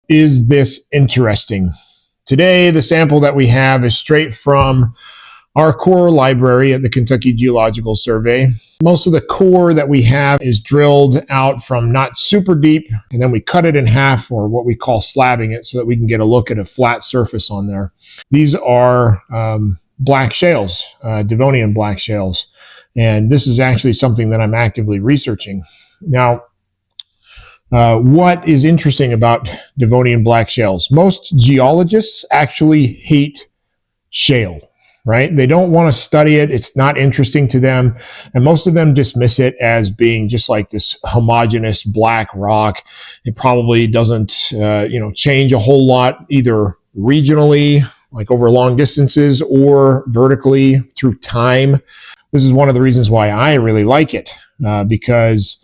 Is this interesting? Today, the sample that we have is straight from our core library at the Kentucky Geological Survey. Most of the core that we have is drilled out from not super deep, and then we cut it in half, or what we call slabbing it, so that we can get a look at a flat surface on there. These are black shales, Devonian black shales, and this is actually something that I'm actively researching. Now, what is interesting about Devonian black shales? Most geologists actually hate shale, right? They don't want to study it. It's not interesting to them. And most of them dismiss it as being just like this homogeneous black rock. It probably doesn't, change a whole lot, either regionally, like over long distances, or vertically through time. This is one of the reasons why I really like it, because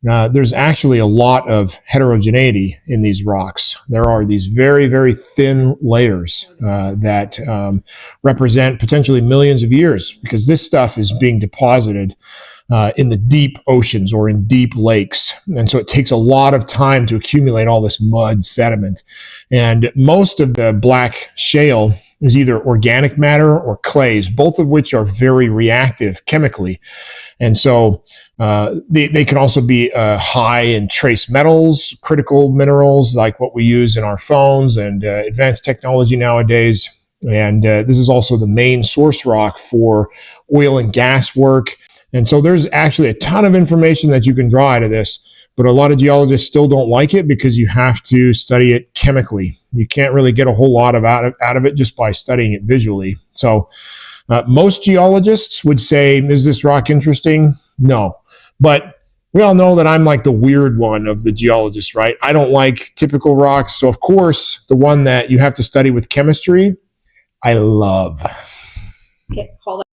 there's actually a lot of heterogeneity in these rocks. There are these very, very thin layers that represent potentially millions of years, because this stuff is being deposited in the deep oceans or in deep lakes. And so it takes a lot of time to accumulate all this mud sediment. And most of the black shale is either organic matter or clays, both of which are very reactive chemically. And so they can also be high in trace metals, critical minerals, like what we use in our phones and advanced technology nowadays. And this is also the main source rock for oil and gas work. And so there's actually a ton of information that you can draw out of this, but a lot of geologists still don't like it because you have to study it chemically. You can't really get a whole lot out of it just by studying it visually. So most geologists would say, is this rock interesting? No. But we all know that I'm like the weird one of the geologists, right? I don't like typical rocks. So of course, the one that you have to study with chemistry, I love. Okay, hold on.